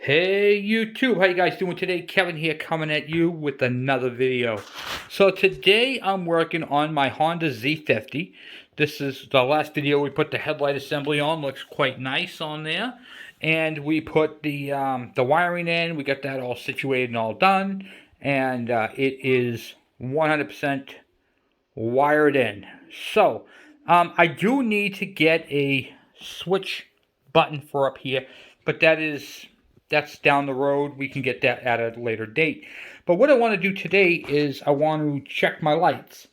Hey YouTube, how you guys doing today? Kevin here coming at you with another video. So today I'm working on my Honda Z50. This is the last video we put the headlight assembly on. Looks quite nice on there. And we put the wiring in. We got that all situated and all done. And it is 100% wired in. So I do need to get a switch button for up here, but that's down the road. We can get that at a later date. But what I want to do today is I want to check my lights.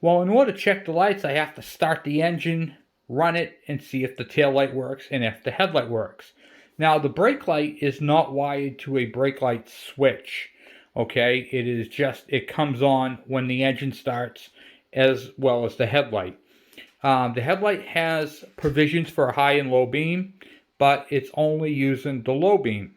Well, in order to check the lights, I have to start the engine, run it, and see if the tail light works and if the headlight works. Now, the brake light is not wired to a brake light switch. Okay, it is just, it comes on when the engine starts as well as the headlight. The headlight has provisions for a high and low beam, but it's only using the low beam.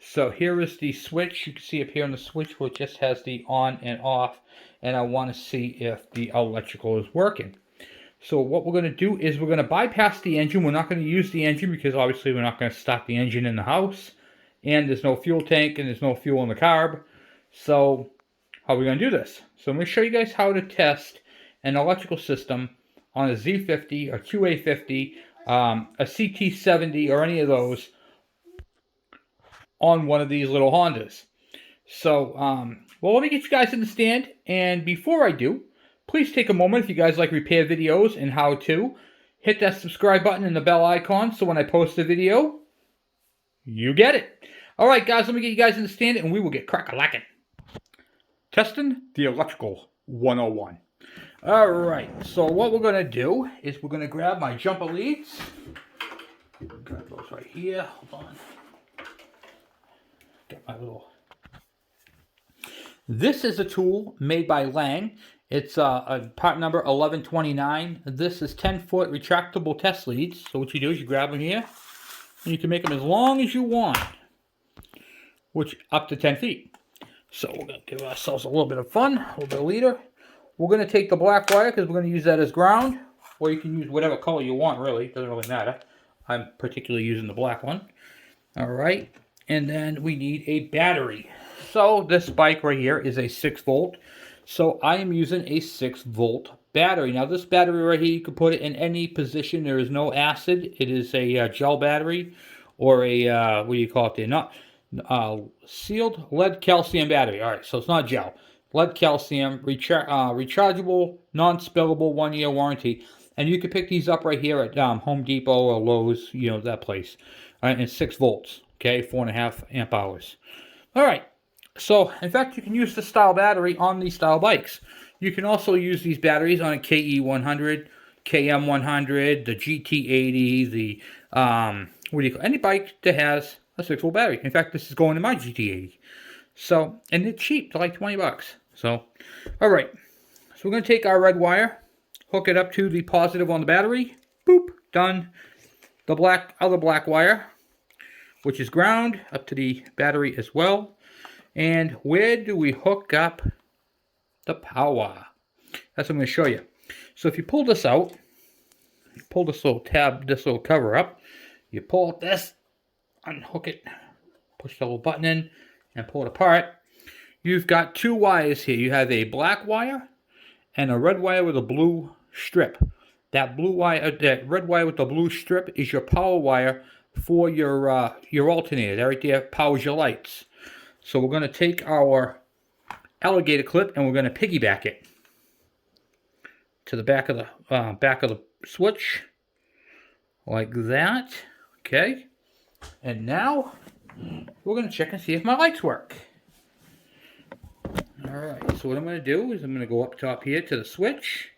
So here is the switch. You can see up here on the switch where it just has the on and off, and I want to see if the electrical is working. So what we're going to do is we're going to bypass the engine. We're not going to use the engine because obviously we're not going to start the engine in the house, and there's no fuel tank and there's no fuel in the carb. So how are we going to do this? So I'm going to show you guys how to test an electrical system on a Z50, a QA50, a CT70, or any of those on one of these little Hondas. So, well, let me get you guys in the stand. And before I do, please take a moment, if you guys like repair videos and how to, hit that subscribe button and the bell icon so when I post a video, you get it. All right, guys, let me get you guys in the stand and we will get crack-a-lacking. Testing the electrical 101. All right, so what we're going to do is we're going to grab my jumper leads. Grab those right here. Hold on. Get my little... This is a tool made by Lang. It's a part number 1129. This is 10-foot retractable test leads. So what you do is you grab them here, and you can make them as long as you want, which up to 10 feet. So we're going to give ourselves a little bit of fun, a little bit of leader. We're going to take the black wire because we're going to use that as ground, or you can use whatever color you want, really. It doesn't really matter. I'm particularly using the black one. All right. And then we need a battery. So this bike right here is a 6-volt. So I am using a 6-volt battery. Now this battery right here, you can put it in any position. There is no acid. It is a gel battery or a, what do you call it there? Not sealed lead calcium battery. All right, so it's not gel. Lead calcium, rechargeable, non-spillable, 1-year warranty. And you can pick these up right here at Home Depot or Lowe's, you know, that place. All right, and 6 volts. Okay, 4.5 amp hours. All right, so in fact, you can use this style battery on these style bikes. You can also use these batteries on a KE100, KM100, the GT80, the, what do you call any bike that has a 6-volt battery. In fact, this is going to my GT80. So, and they're cheap, they're like 20 bucks. So, all right, so we're going to take our red wire, hook it up to the positive on the battery, boop, done. The other black wire, which is ground, up to the battery as well. And where do we hook up the power? That's what I'm going to show you. So if you pull this out, you pull this little tab, this little cover up, you pull this, unhook it, push the little button in, and pull it apart. You've got 2 wires here. You have a black wire and a red wire with a blue strip. That red wire with the blue strip is your power wire for your alternator. That right there powers your lights. So we're going to take our alligator clip and we're going to piggyback it to the back of the switch, like that. Okay, and now we're going to check and see if my lights work. All right. So what I'm going to do is I'm going to go up top here to the switch,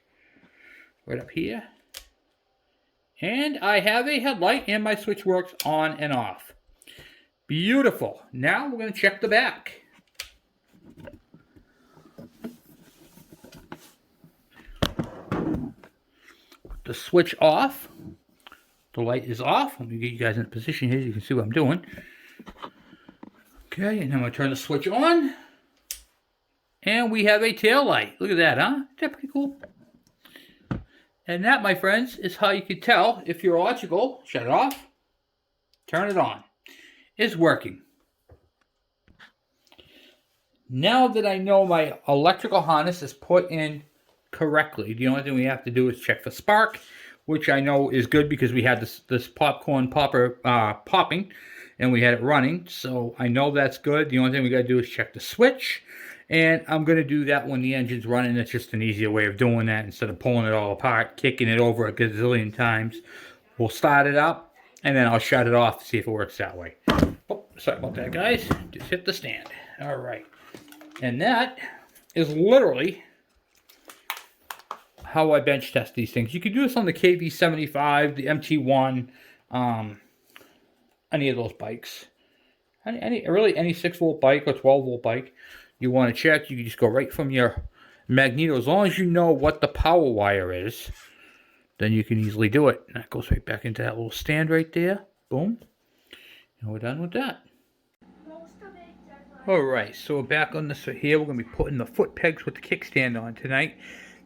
right up here. And I have a headlight and my switch works on and off. Beautiful. Now we're going to check the back. Put the switch off. The light is off. Let me get you guys in a position here so you can see what I'm doing. Okay, and I'm going to turn the switch on. And we have a tail light. Look at that, huh? Is that pretty cool? And that, my friends, is how you can tell if you're electrical. Shut it off. Turn it on. is working. Now that I know my electrical harness is put in correctly, the only thing we have to do is check for spark, which I know is good because we had this popcorn popper popping, and we had it running, so I know that's good. The only thing we got to do is check the switch, and I'm going to do that when the engine's running. It's just an easier way of doing that instead of pulling it all apart, kicking it over a gazillion times. We'll start it up, and then I'll shut it off to see if it works that way. Oh, sorry about that, guys. Just hit the stand. All right. And that is literally how I bench test these things. You can do this on the KV75, the MT1, any of those bikes. Really any 6-volt bike or 12-volt bike you want to check, you can just go right from your magneto. As long as you know what the power wire is, then you can easily do it. And that goes right back into that little stand right there. Boom. And we're done with that. Alright, so we're back on this here. We're going to be putting the foot pegs with the kickstand on tonight.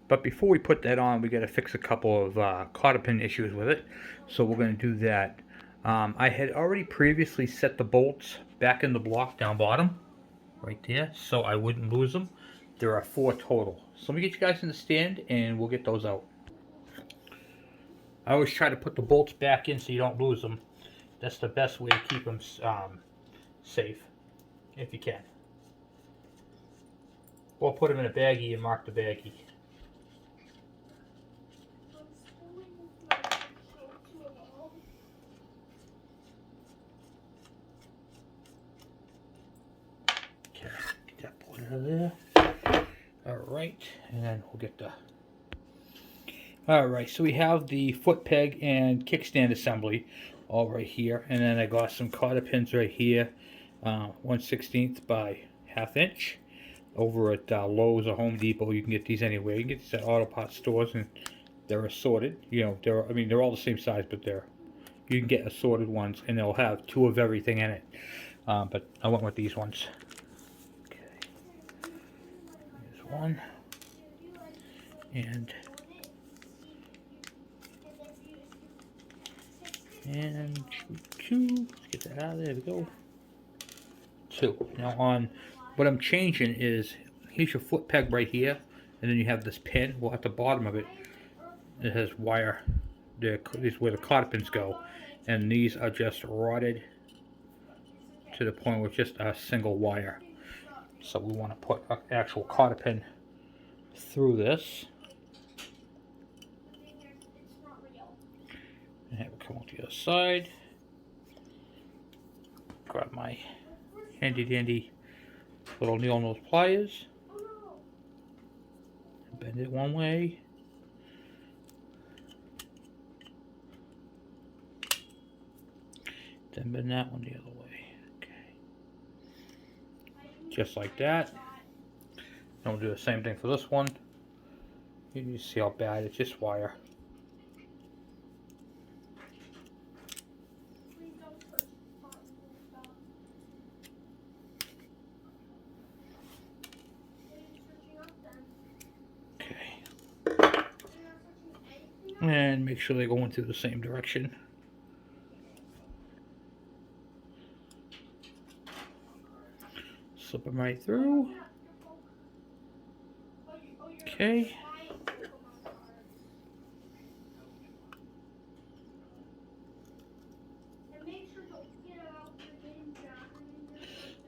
But before we put that on, we got to fix a couple of cotter pin issues with it. So we're going to do that. I had already previously set the bolts back in the block down bottom. Right there, so I wouldn't lose them. There are 4 total. So let me get you guys in the stand and we'll get those out. I always try to put the bolts back in so you don't lose them. That's the best way to keep them safe, if you can. Or put them in a baggie and mark the baggie. Okay, get that point out of there. Alright, and then we'll get the... Alright, so we have the foot peg and kickstand assembly all right here. And then I got some cotter pins right here, 1/16 by 1/2 inch. Over at Lowe's or Home Depot, you can get these anywhere. You can get these at auto parts stores, and they're assorted. You know, they're all the same size, but you can get assorted ones, and they'll have 2 of everything in it. But I went with these ones. Okay, here's one, and 2. Let's get that out of there. We go. 2. Now on what I'm changing is, here's your foot peg right here, and then you have this pin. Well, at the bottom of it, it has wire. This is where the cotter pins go, and these are just rotted to the point where it's just a single wire. So we want to put an actual cotter pin through this, and have it come out the other side. Grab my handy dandy little nail nose pliers, bend it one way, then bend that one the other way. Okay, just like that. And we'll do the same thing for this one. You can see how bad it's just wire. And make sure they're going through the same direction. Slip them right through. Okay.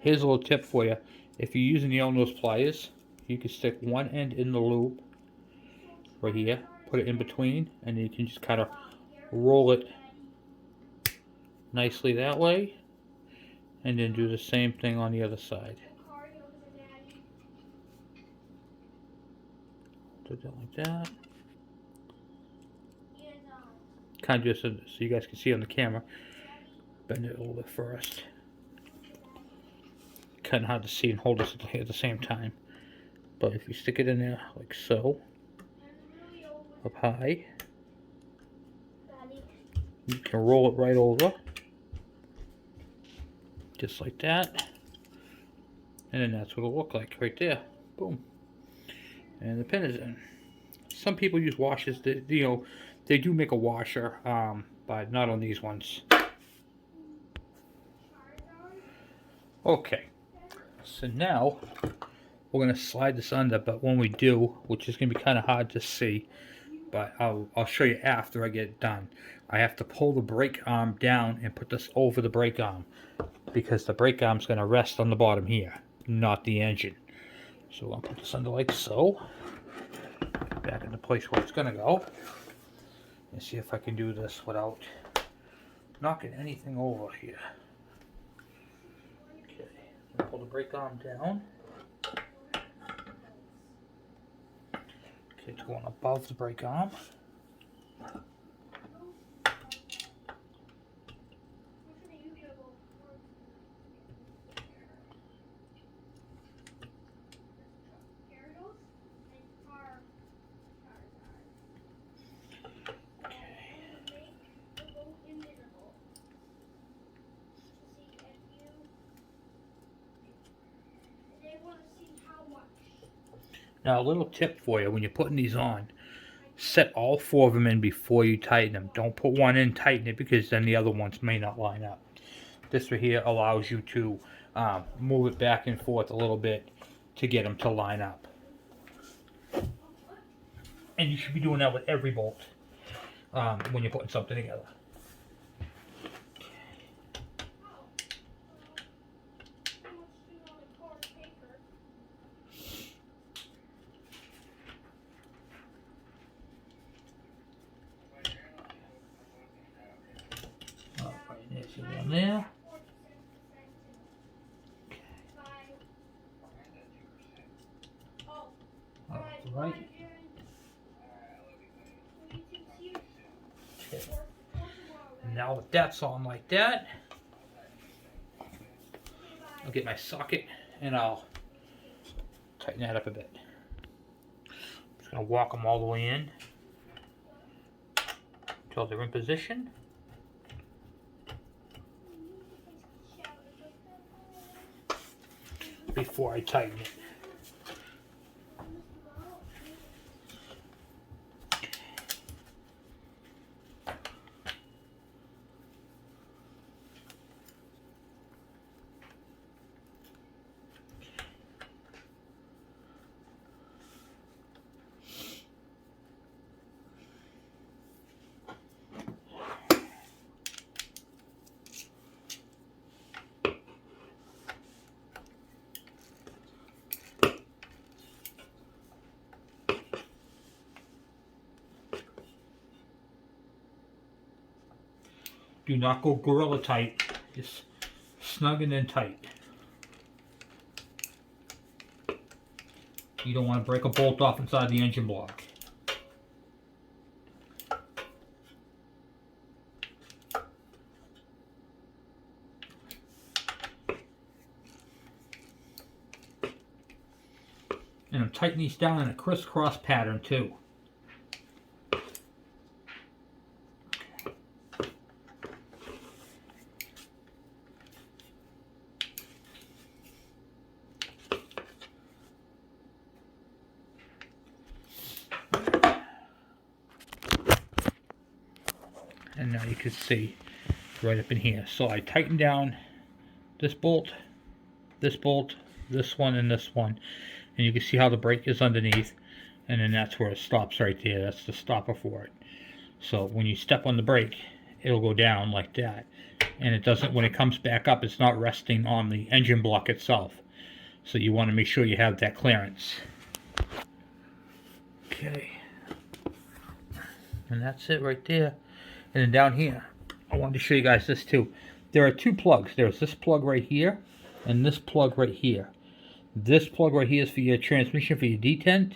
Here's a little tip for you. If you're using the nose pliers, you can stick one end in the loop right here, put it in between, and you can just kind of roll it nicely that way, and then do the same thing on the other side. Do that like that. Kind of just so you guys can see on the camera. Bend it a little bit first. Kind of hard to see and hold this at the same time. But if you stick it in there like so, up high, you can roll it right over, just like that, and then that's what it'll look like right there. Boom. And the pin is in. Some people use washers. They do make a washer, but not on these ones. Okay, so now we're going to slide this under, but when we do, which is going to be kind of hard to see, but I'll show you after I get it done. I have to pull the brake arm down and put this over the brake arm, because the brake arm is going to rest on the bottom here, not the engine. So I'll put this under like so, back into place where it's going to go, and see if I can do this without knocking anything over here. Okay, pull the brake arm down. Okay, it's going above the brake arm. Now a little tip for you, when you're putting these on, set all 4 of them in before you tighten them. Don't put one in, tighten it, because then the other ones may not line up. This right here allows you to move it back and forth a little bit to get them to line up. And you should be doing that with every bolt when you're putting something together. One there. Right. Okay. Now that that's on like that, I'll get my socket and I'll tighten that up a bit. I'm just going to walk them all the way in until they're in position. Before I tighten it. Do not go gorilla tight, just snug and then tight. You don't want to break a bolt off inside the engine block. And I'm tightening these down in a crisscross pattern too. And now you can see right up in here. So I tighten down this bolt, this one, and this one. And you can see how the brake is underneath. And then that's where it stops right there. That's the stopper for it. So when you step on the brake, it'll go down like that. And it doesn't, when it comes back up, it's not resting on the engine block itself. So you want to make sure you have that clearance. Okay. And that's it right there. And then down here, I wanted to show you guys this too. There are 2 plugs. There's this plug right here and this plug right here. This plug right here is for your transmission, for your detent.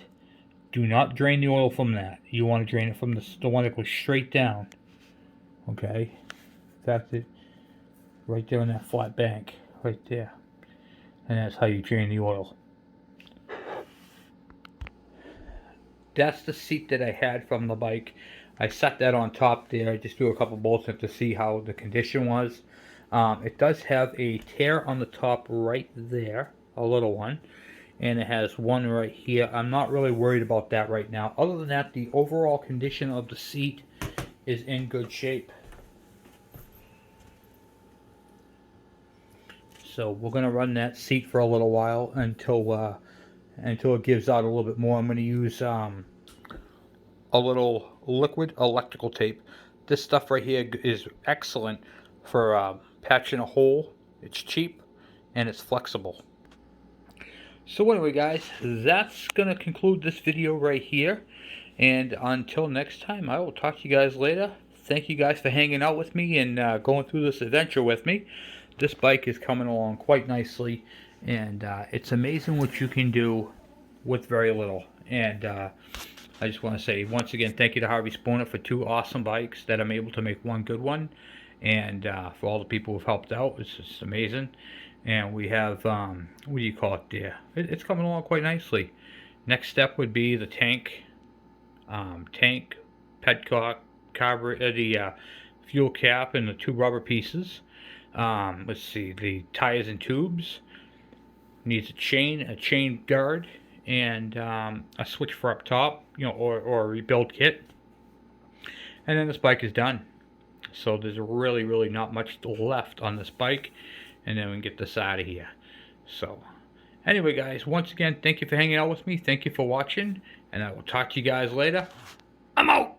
Do not drain the oil from that. You want to drain it from the one that goes straight down. Okay? In fact, right there on that flat bank. Right there. And that's how you drain the oil. That's the seat that I had from the bike. I set that on top there. I just threw a couple bolts in to see how the condition was. It does have a tear on the top right there, a little one, and it has one right here. I'm not really worried about that right now. Other than that, the overall condition of the seat is in good shape. So we're going to run that seat for a little while until it gives out a little bit more. I'm going to use a little liquid electrical tape. This stuff right here is excellent for patching a hole. It's cheap and it's flexible. So anyway guys, that's going to conclude this video right here. And until next time, I will talk to you guys later. Thank you guys for hanging out with me and going through this adventure with me. This bike is coming along quite nicely, and it's amazing what you can do with very little. And I just want to say once again, thank you to Harvey Spooner for 2 awesome bikes that I'm able to make one good one, and for all the people who've helped out. It's just amazing. And we have what do you call it there? It's coming along quite nicely. Next step would be the tank, petcock, carburetor, the fuel cap, and the 2 rubber pieces. Let's see, the tires and tubes. Needs a chain guard, and a switch for up top, or a rebuild kit. And then this bike is done. So there's really not much left on this bike, and then we can get this out of here. So anyway guys, once again, thank you for hanging out with me. Thank you for watching, and I will talk to you guys later. I'm out!